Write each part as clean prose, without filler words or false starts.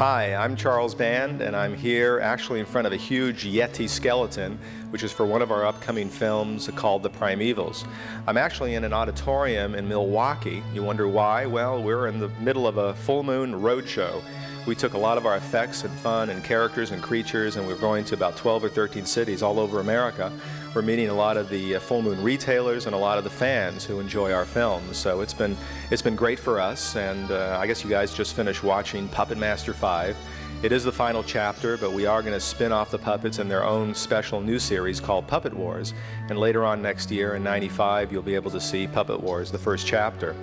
Hi, I'm Charles Band, and I'm here actually in front of a huge Yeti skeleton, which is for one of our upcoming films called The Primevals. I'm actually in an auditorium in Milwaukee. You wonder why? Well, we're in the middle of a full moon roadshow. We took a lot of our effects and fun and characters and creatures, and we're going to about 12 or 13 cities all over America. We're meeting a lot of the full moon retailers and a lot of the fans who enjoy our films. So it's been great for us, and I guess you guys just finished watching Puppet Master 5. It is the final chapter, but we are going to spin off the puppets in their own special new series called Puppet Wars. And later on next year in '95, you'll be able to see Puppet Wars, the first chapter.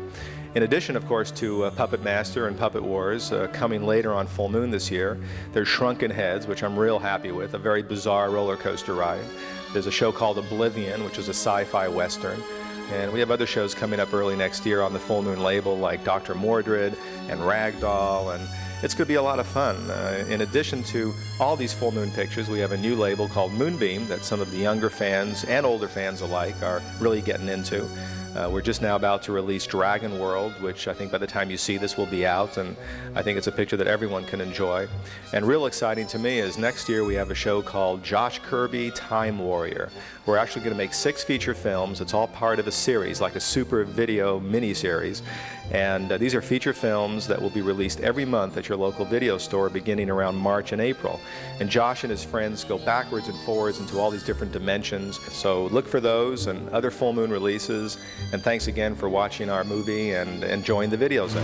In addition, of course, to Puppet Master and Puppet Wars, coming later on Full Moon this year, there's Shrunken Heads, which I'm real happy with, a very bizarre roller coaster ride. There's a show called Oblivion, which is a sci-fi western. And we have other shows coming up early next year on the Full Moon label, like Dr. Mordred and Ragdoll, and it's going to be a lot of fun. In addition to all these Full Moon pictures, we have a new label called Moonbeam that some of the younger fans and older fans alike are really getting into. We're just now about to release Dragon World, which I think by the time you see this will be out, and I think it's a picture that everyone can enjoy. And real exciting to me is next year we have a show called Josh Kirby Time Warrior. We're actually going to make 6 feature films. It's all part of a series, like a super video mini-series. And these are feature films that will be released every month at your local video store beginning around March and April. And Josh and his friends go backwards and forwards into all these different dimensions. So look for those and other Full Moon releases. And thanks again for watching our movie and enjoying the Videozone.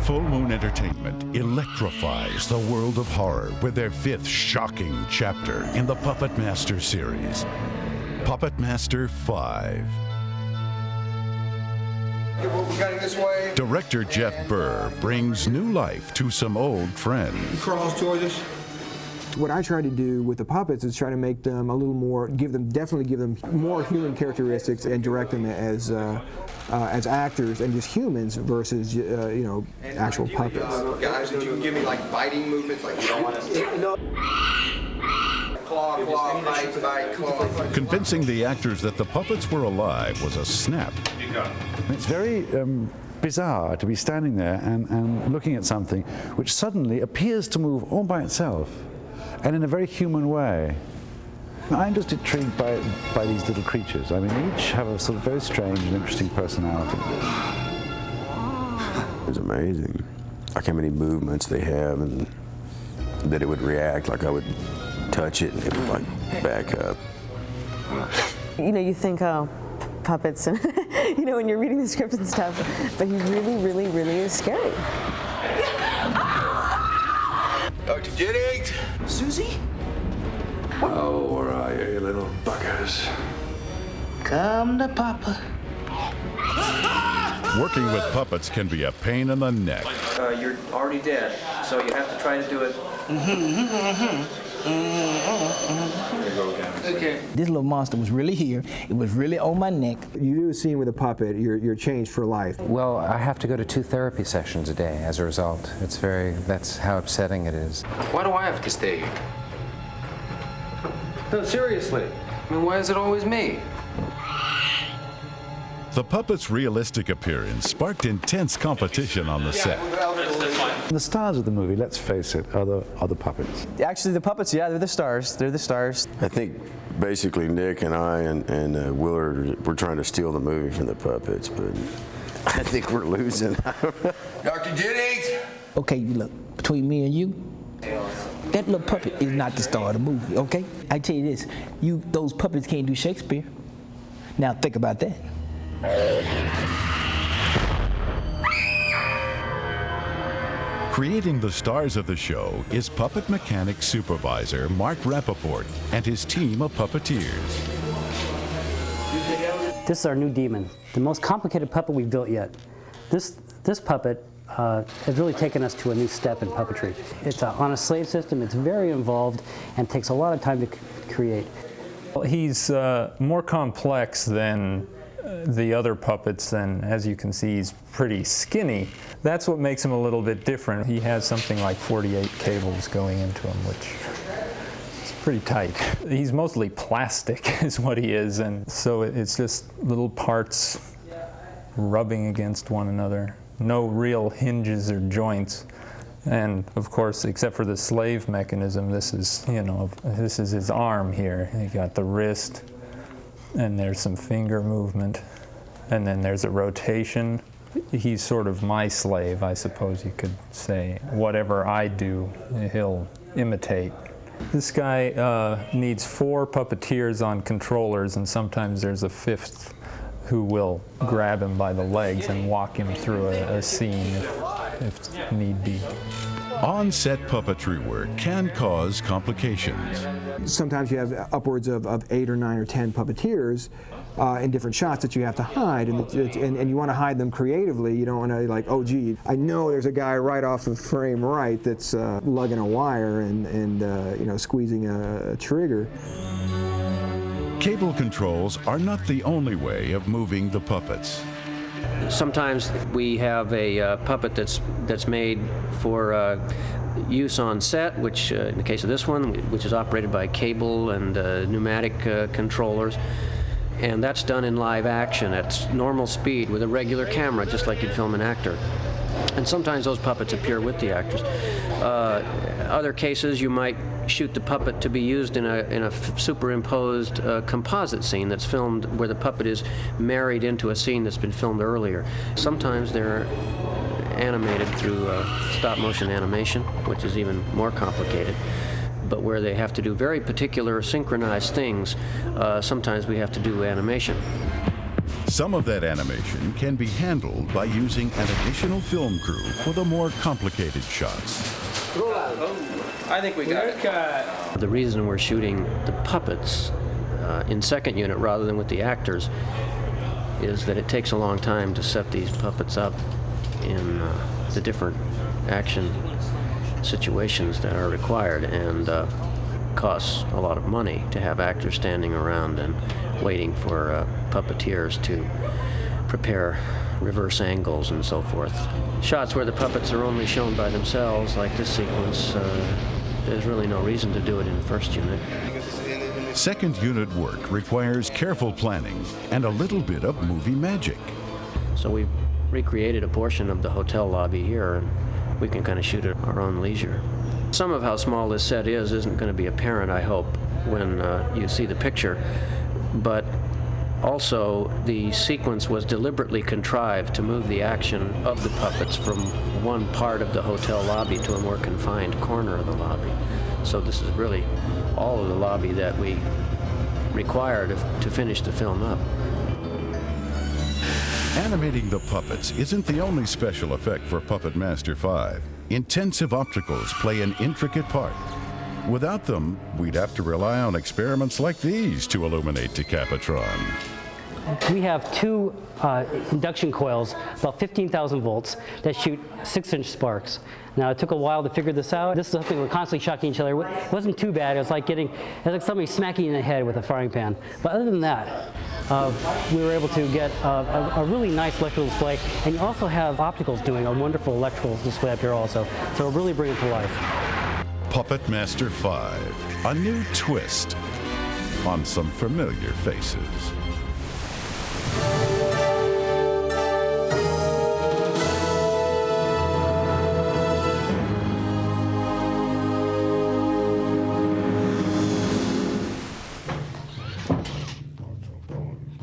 Full Moon Entertainment electrifies the world of horror with their 5th shocking chapter in the Puppet Master series, Puppet Master 5. This way. Director Jeff Burr brings new life to some old friends. Cross towards us. What I try to do with the puppets is try to make them a little more, definitely give them more human characteristics and direct them as actors and just humans versus actual puppets. Guys, did you give me like biting movements, like you don't want to? Claw, claw, bite, claw. Convincing the actors that the puppets were alive was a snap. It's very bizarre to be standing there and looking at something which suddenly appears to move all by itself and in a very human way. I'm just intrigued by these little creatures. I mean, each have a sort of very strange and interesting personality. It's amazing, like how many movements they have, and that it would react, like I would touch it and it would like back up. You know, you think, oh, puppets, and you know, when you're reading the script and stuff, but he really is scary. Dr. Jennings? Susie? Oh, where are you, you little buggers? Come to Papa. Working with puppets can be a pain in the neck. You're already dead, so you have to try to do it. Okay. This little monster was really here. It was really on my neck. You do a scene with a puppet, you're changed for life. Well, I have to go to 2 therapy sessions a day as a result. That's how upsetting it is. Why do I have to stay here? No, seriously. I mean, why is it always me? The puppet's realistic appearance sparked intense competition on the set. The stars of the movie, let's face it, are the puppets. Actually, the puppets, yeah, they're the stars. They're the stars. I think basically Nick and I and Willard, we're trying to steal the movie from the puppets, but I think we're losing. Dr. Jennings? Okay, look, between me and you, that little puppet is not the star of the movie, okay? I tell you this, those puppets can't do Shakespeare. Now think about that. Creating the stars of the show is puppet mechanic supervisor Mark Rappaport and his team of puppeteers. This is our new demon, the most complicated puppet we've built yet. This puppet has really taken us to a new step in puppetry. It's on a slave system, it's very involved, and takes a lot of time to create. He's more complex than the other puppets, and as you can see, he's pretty skinny. That's what makes him a little bit different. He has something like 48 cables going into him, which is pretty tight. He's mostly plastic is what he is, and so it's just little parts rubbing against one another. No real hinges or joints. And of course, except for the slave mechanism, this is, you know, this is his arm here. You got the wrist, and there's some finger movement, and then there's a rotation. He's sort of my slave, I suppose you could say. Whatever I do, he'll imitate. This guy needs 4 puppeteers on controllers, and sometimes there's a 5th who will grab him by the legs and walk him through a scene if need be. On-set puppetry work can cause complications. Sometimes you have upwards of 8 or 9 or 10 puppeteers in different shots that you have to hide, and you want to hide them creatively. You don't want to, like, oh gee, I know there's a guy right off the frame right that's lugging a wire and you know, squeezing a trigger. Cable controls are not the only way of moving the puppets. Sometimes we have a puppet that's made for use on set, which in the case of this one, which is operated by cable and pneumatic controllers. And that's done in live action at normal speed with a regular camera, just like you'd film an actor. And sometimes those puppets appear with the actors. Other cases, you might shoot the puppet to be used in a superimposed composite scene that's filmed where the puppet is married into a scene that's been filmed earlier. Sometimes they're animated through stop-motion animation, which is even more complicated. But where they have to do very particular synchronized things, sometimes we have to do animation. Some of that animation can be handled by using an additional film crew for the more complicated shots. I think we got it. The reason we're shooting the puppets in second unit rather than with the actors is that it takes a long time to set these puppets up in the different action situations that are required, and costs a lot of money to have actors standing around and waiting for puppeteers to prepare reverse angles and so forth. Shots where the puppets are only shown by themselves, like this sequence, there's really no reason to do it in first unit. Second unit work requires careful planning and a little bit of movie magic. So we've recreated a portion of the hotel lobby here, and we can kind of shoot at our own leisure. Some of how small this set is isn't going to be apparent, I hope, when you see the picture, but also the sequence was deliberately contrived to move the action of the puppets from one part of the hotel lobby to a more confined corner of the lobby. So this is really all of the lobby that we require to finish the film up. Animating the puppets isn't the only special effect for Puppet Master 5. Intensive opticals play an intricate part. Without them, we'd have to rely on experiments like these to illuminate Decapitron. We have 2 induction coils, about 15,000 volts, that shoot 6-inch sparks. Now, it took a while to figure this out. This is something we're constantly shocking each other. It wasn't too bad. It was like somebody smacking you in the head with a frying pan. But other than that, we were able to get a really nice electrical display. And you also have opticals doing a wonderful electrical display up here also. So we'll really bring it to life. Puppet Master 5, a new twist on some familiar faces.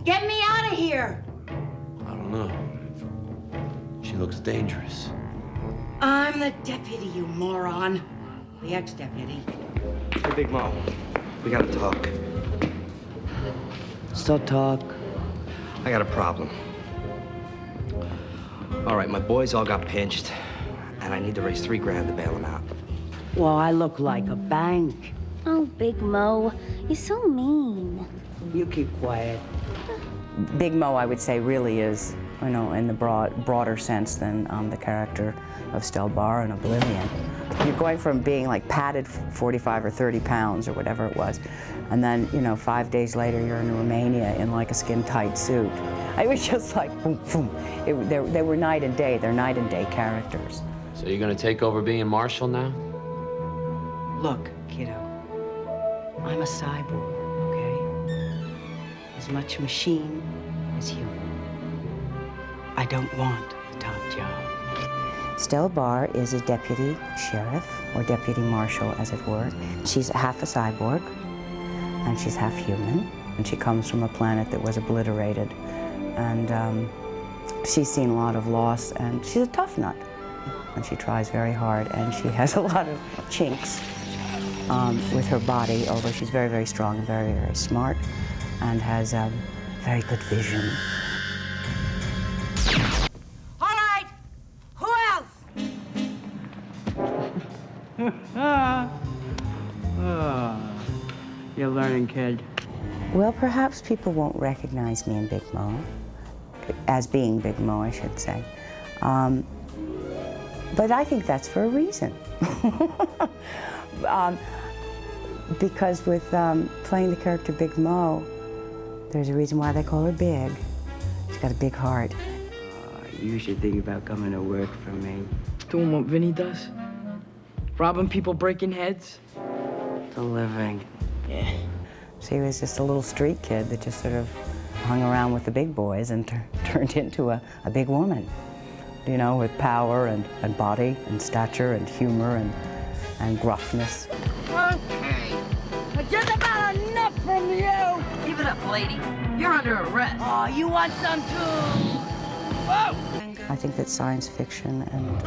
Get me out of here! I don't know. She looks dangerous. I'm the deputy, you moron. The ex-deputy. Hey, Big Mo. We gotta talk. Still talk. I got a problem. All right, my boys all got pinched, and I need to raise $3 grand to bail them out. Well, I look like a bank. Oh, Big Mo, you're so mean. You keep quiet. Big Mo, I would say, really is, you know, in the broader sense than the character of Stelbar in Oblivion. You're going from being like padded 45 or 30 pounds or whatever it was, and then, you know, 5 days later you're in Romania in like a skin-tight suit. It was just like boom, boom. They were night and day. They're night and day characters. So you're gonna take over being marshal now? Look, kiddo. I'm a cyborg, okay? As much machine as human. I don't want the top job. Stella Barr is a deputy sheriff, or deputy marshal, as it were. She's half a cyborg, and she's half human. And she comes from a planet that was obliterated. And she's seen a lot of loss, and she's a tough nut. And she tries very hard, and she has a lot of chinks with her body, although she's very, very strong and very, very smart, and has very good vision. All right, who else? You're learning, kid. Well, perhaps people won't recognize me in Big Mo, as being Big Mo, I should say. But I think that's for a reason. Because with playing the character Big Mo, there's a reason why they call her Big. She's got a big heart. You should think about coming to work for me. Doing what Vinny does? Robbing people, breaking heads? The living. Yeah. She was just a little street kid that just sort of hung around with the big boys and turned into a big woman, you know, with power and body and stature and humor and gruffness. Okay, but just about enough from you. Give it up, lady. You're under arrest. Oh, you want some too? Whoa! I think that science fiction and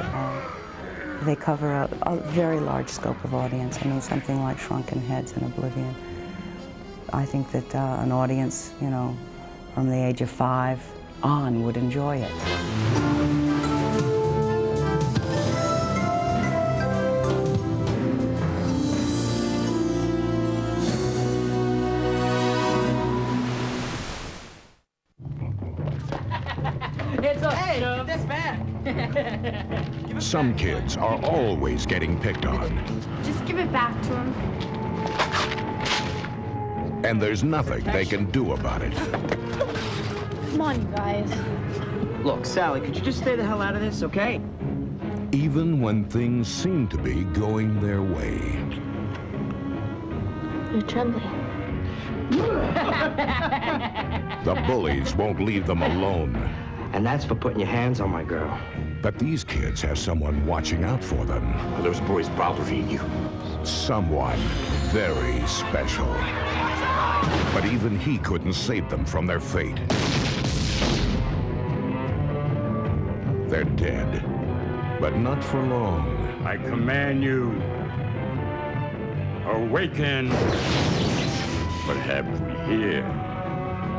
they cover a very large scope of audience. I mean, something like Shrunken Heads and Oblivion. I think that an audience, you know, from the age of 5 on would enjoy it. It's a hey, this bad. Some kids are always getting picked on. Just give it back to him. And there's nothing they can do about it. Come on, you guys. Look, Sally, could you just stay the hell out of this, okay? Even when things seem to be going their way. You're trembling. The bullies won't leave them alone. And that's for putting your hands on my girl. But these kids have someone watching out for them. Are those boys bothering you? Someone very special. But even he couldn't save them from their fate. They're dead, but not for long. I command you, awaken. What have we here?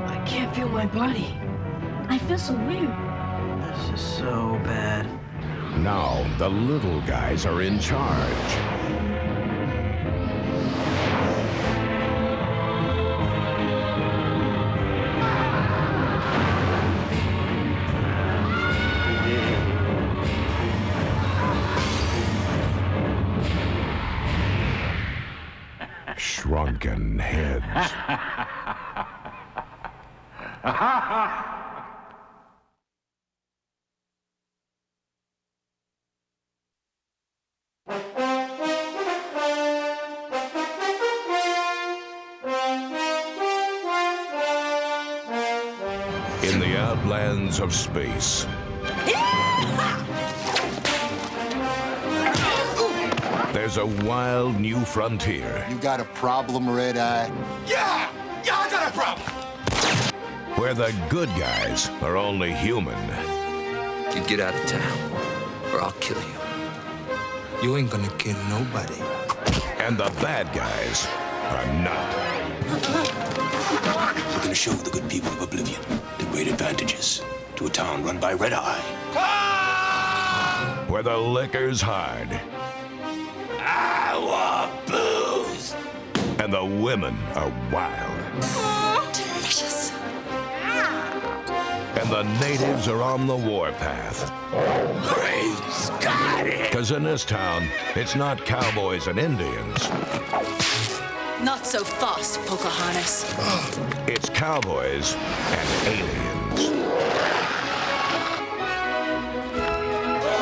I can't feel my body. I feel so weird. This is so bad. Now the little guys are in charge. Shrunken Heads. In the outlands of space. There's a wild new frontier. You got a problem, Red Eye? Yeah, I got a problem. Where the good guys are only human. You get out of town, or I'll kill you. You ain't gonna kill nobody. And the bad guys are not. We're gonna show the good people of Oblivion the great advantages to a town run by Red Eye. Where the liquor's hard. I want booze. And the women are wild. Delicious. And the natives are on the warpath. Praise God. Because in this town, it's not cowboys and Indians. Not so fast, Pocahontas. It's cowboys and aliens.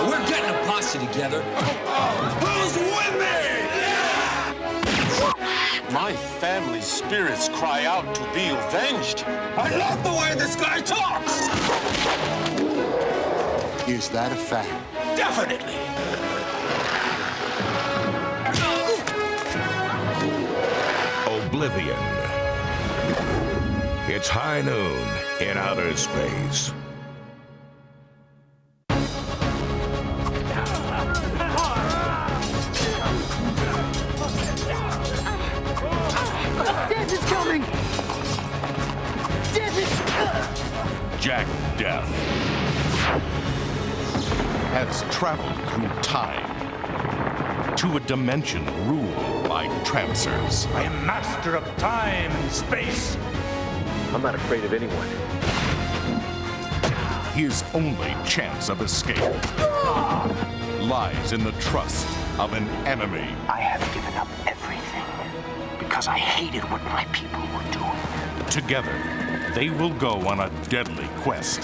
We're getting a posse together. Who's with me? My fat family's spirits cry out to be avenged. I love the way this guy talks! Is that a fact? Definitely. Oblivion. It's high noon in outer space. Death is coming! Death is... Jack Death has traveled through time to a dimension ruled by trancers. I am master of time and space. I'm not afraid of anyone. His only chance of escape lies in the trust of an enemy. I have given up everything because I hated what my people were doing. Together, they will go on a deadly quest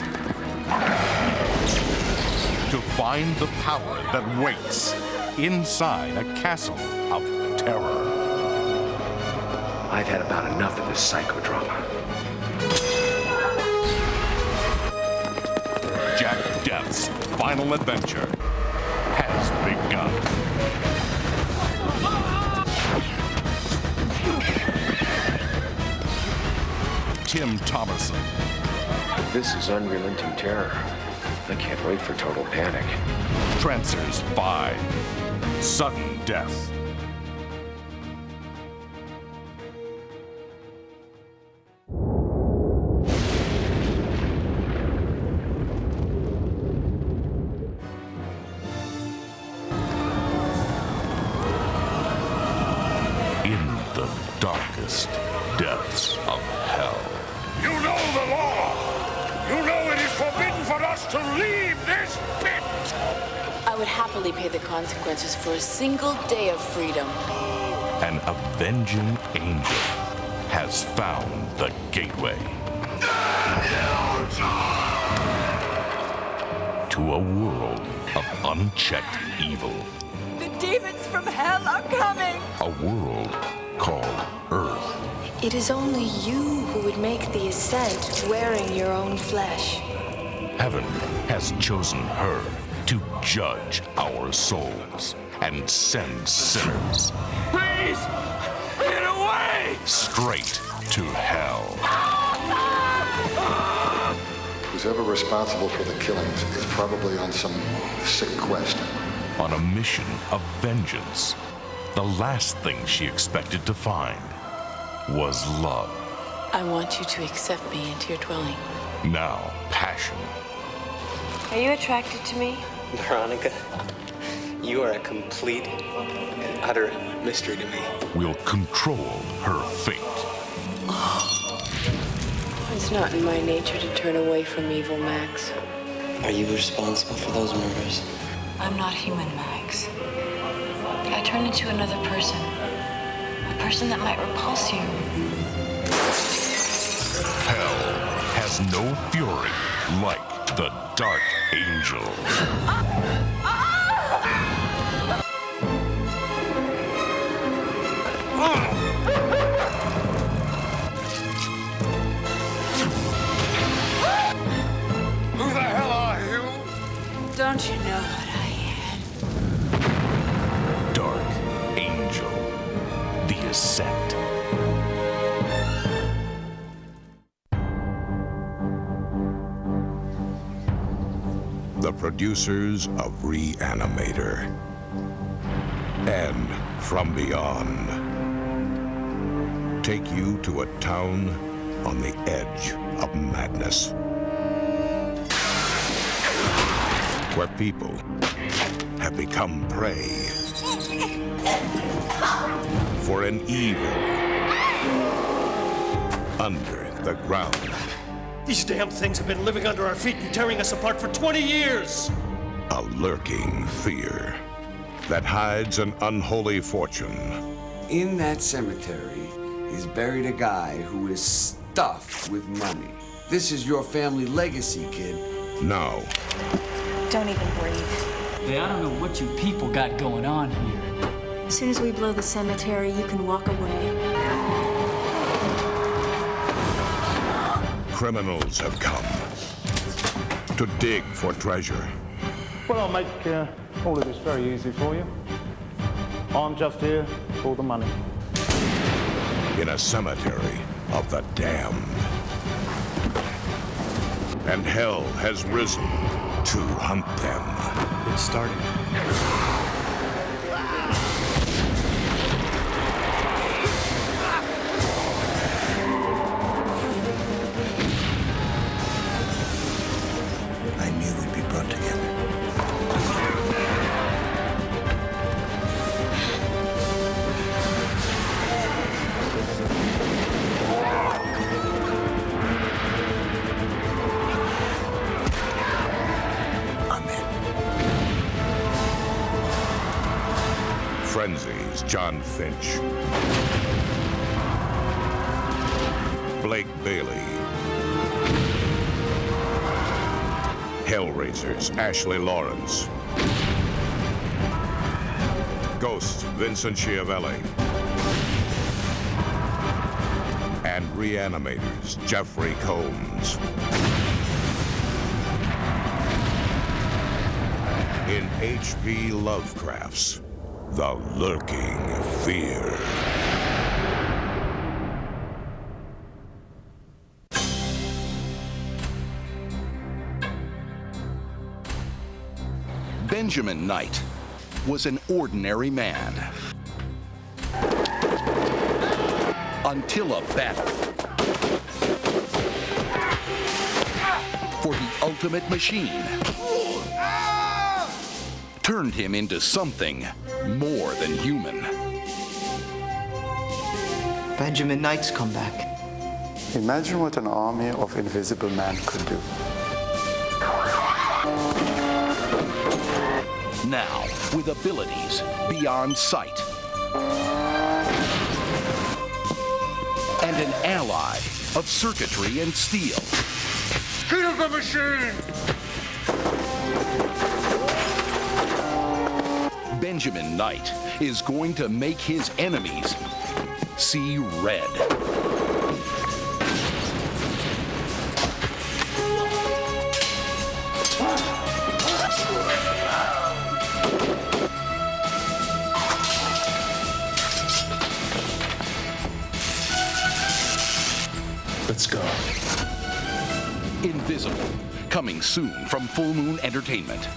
to find the power that waits inside a castle of terror. I've had about enough of this psychodrama. Jack Death's final adventure has begun. Tim Thomerson. This is unrelenting terror. I can't wait for total panic. Trancers 5. Sudden Death. In the darkest depths of hell. You know the law! You know it is forbidden for us to leave this pit! I would happily pay the consequences for a single day of freedom. An avenging angel has found the gateway to a world of unchecked evil. The demons from hell are coming! A world called Earth. It is only you who would make the ascent wearing your own flesh. Heaven has chosen her to judge our souls and send sinners Please! Get away! straight to hell. Who's ever responsible for the killings is probably on some sick quest. On a mission of vengeance, the last thing she expected to find was love. I want you to accept me into your dwelling. Now, passion. Are you attracted to me? Veronica, you are a complete and utter mystery to me. Will control her fate. It's not in my nature to turn away from evil, Max. Are you responsible for those murders? I'm not human, Max. I turn into another person. A person that might repulse you. Hell has no fury like the Dark Angel. Who the hell are you? Don't you know what I am? Dark Angel. The Ascent. The producers of Reanimator and From Beyond take you to a town on the edge of madness, where people have become prey for an evil under the ground. These damn things have been living under our feet and tearing us apart for 20 years! A lurking fear that hides an unholy fortune. In that cemetery is buried a guy who is stuffed with money. This is your family legacy, kid. Now, Don't even breathe. Hey, I don't know what you people got going on here. As soon as we blow the cemetery, you can walk away. criminals have come to dig for treasure. Well, I'll make all of this very easy for you. I'm just here for the money. In a cemetery of the damned. And hell has risen to hunt them. It's starting. I knew we'd be brought together. Frenzy's John Finch. Blake Bailey. Hellraiser's Ashley Lawrence. Ghost Vincent Schiavelli. And Reanimator's Jeffrey Combs. In H.P. Lovecraft's The Lurking Fear. Benjamin Knight was an ordinary man. Until a battle for the ultimate machine turned him into something more than human. Benjamin Knight's come back. Imagine what an army of invisible men could do. Now, with abilities beyond sight and an ally of circuitry and steel. Kill the machine! Benjamin Knight is going to make his enemies see red. Let's go. Invisible, coming soon from Full Moon Entertainment.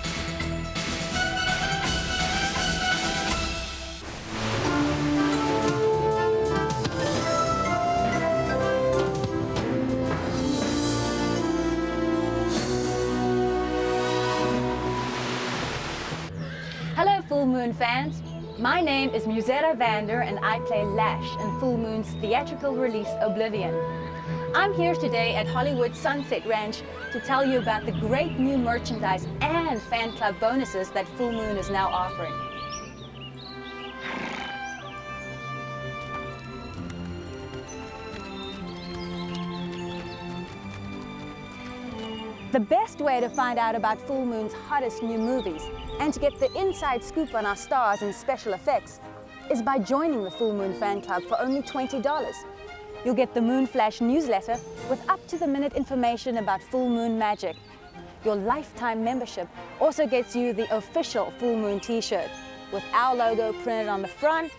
Hello, Full Moon fans. My name is Musetta Vander and I play Lash in Full Moon's theatrical release Oblivion. I'm here today at Hollywood Sunset Ranch to tell you about the great new merchandise and fan club bonuses that Full Moon is now offering. The best way to find out about Full Moon's hottest new movies and to get the inside scoop on our stars and special effects is by joining the Full Moon Fan Club for only $20. You'll get the Moon Flash newsletter with up-to-the-minute information about Full Moon magic. Your lifetime membership also gets you the official Full Moon t-shirt with our logo printed on the front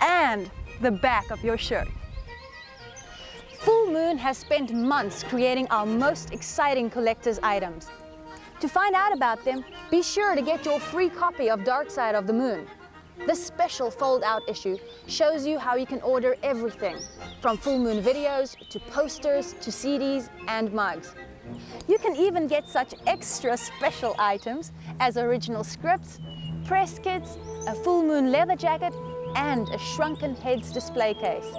and the back of your shirt. Full Moon has spent months creating our most exciting collector's items. To find out about them, be sure to get your free copy of Dark Side of the Moon. This special fold-out issue shows you how you can order everything, from Full Moon videos, to posters, to CDs and mugs. You can even get such extra special items as original scripts, press kits, a Full Moon leather jacket, and a Shrunken Heads display case.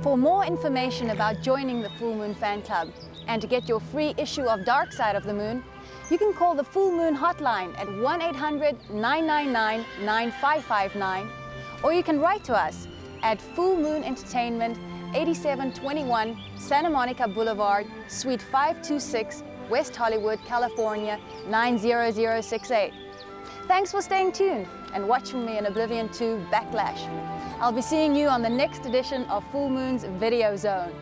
For more information about joining the Full Moon Fan Club and to get your free issue of Dark Side of the Moon, you can call the Full Moon hotline at 1-800-999-9559, or you can write to us at Full Moon Entertainment, 8721 Santa Monica Boulevard, Suite 526, West Hollywood, California, 90068. Thanks for staying tuned and watching me in Oblivion 2 Backlash. I'll be seeing you on the next edition of Full Moon's Video Zone.